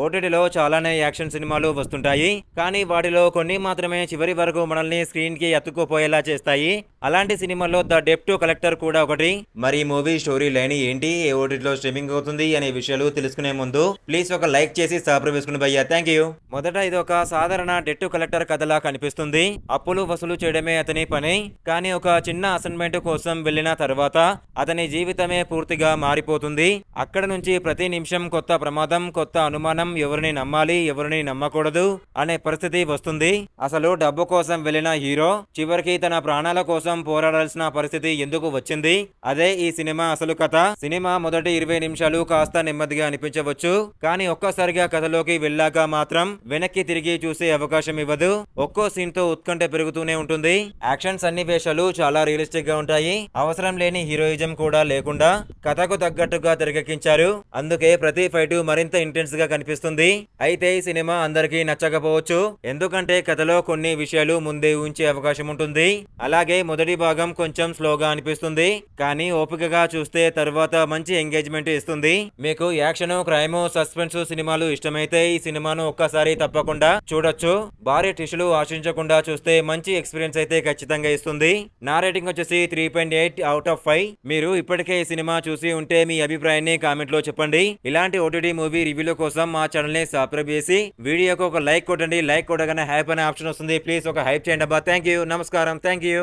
ఓటీటీలో చాలానే యాక్షన్ సినిమాలు వస్తుంటాయి. కానీ వాటిలో కొన్ని మాత్రమే చివరి వరకు మనల్ని స్క్రీన్‌కి అతుక్కుపోయేలా చేస్తాయి. అలాంటి సినిమాల్లో 'ద డెబ్ట్ కలెక్టర్' కూడా ఒకటి. మరి ఈ మూవీ స్టోరీ లైన్ ఏంటి? ఏ ఓటీటీలో స్ట్రీమింగ్ అవుతుంది అనే విషయాలు తెలుసుకునే ముందు ప్లీజ్ ఒక లైక్ చేసి సబ్స్క్రైబ్ చేసుకోండి భయ్యా. థాంక్యూ. మొదట ఇదొక సాధారణ డెబ్ట్ కలెక్టర్ కథలా కనిపిస్తుంది. అప్పులు వసూలు చేయడమే అతని పని. కానీ ఒక చిన్న అసైన్‌మెంట్ కోసం వెళ్ళిన తర్వాత అతని జీవితమే పూర్తిగా మారిపోతుంది. అక్కడ నుంచి ప్రతి నిమిషం కొత్త ప్రమాదం, కొత్త అనుమానం, ఎవరిని నమ్మాలి, ఎవరిని నమ్మకూడదు అనే పరిస్థితి వస్తుంది. అసలు డబ్బు కోసం వెళ్ళిన హీరో చివరికి తన ప్రాణాల కోసం పోరాడాల్సిన పరిస్థితి ఎందుకు వచ్చింది? అదే ఈ సినిమా అసలు కథ. సినిమా మొదటి 20 నిమిషాలు కాస్త నెమ్మదిగా అనిపించవచ్చు. కానీ ఒక్కసారిగా కథలోకి వెళ్ళాక మాత్రం వెనక్కి తిరిగి చూసే అవకాశం ఇవ్వదు. ఒక్కో సీన్ తో ఉత్కంఠ పెరుగుతూనే ఉంటుంది. యాక్షన్ సన్నివేశాలు చాలా రియలిస్టిక్ గా ఉంటాయి. అవసరం లేని హీరోయిజం కూడా లేకుండా కథకు తగ్గట్టుగా తెరకెక్కించారు. అందుకే ప్రతి ఫైట్ మరింత ఇంటెన్స్ గా కనిపిస్తుంది. అయితే ఈ సినిమా అందరికీ నచ్చకపోవచ్చు. ఎందుకంటే కథలో కొన్ని విషయాలు ముందే ఊహించే అవకాశం ఉంటుంది. అలాగే మొదటి భాగం కొంచెం స్లోగా అనిపిస్తుంది. కానీ ఓపికగా చూస్తే తర్వాత మంచి ఎంగేజ్మెంట్ ఇస్తుంది. మీకు యాక్షన్, క్రైమ్, సస్పెన్స్ సినిమాలు ఇష్టమైతే ఈ సినిమాను ఒక్కసారి తప్పకుండా చూడొచ్చు. భారీ టిష్యూలు ఆశించకుండా చూస్తే మంచి ఎక్స్పీరియన్స్ అయితే ఖచ్చితంగా ఇస్తుంది. నా రేటింగ్ వచ్చేసి 3.8/5. మీరు ఇప్పటికే ఈ సినిమా చూసి ఉంటే మీ అభిప్రాయాన్ని కామెంట్ లో చెప్పండి. ఇలాంటి ఓటీటీ మూవీ రివ్యూల కోసం మా ఛానల్ ని సబ్స్క్రైబ్ చేసి వీడియోకి ఒక లైక్ కొట్టండి. లైక్ కొట్టగానే హైప్ అనే ఆప్షన్ వస్తుంది. ప్లీజ్ ఒక హైప్ చేయండి అబ్బా. Thank you. నమస్కారం. Thank you.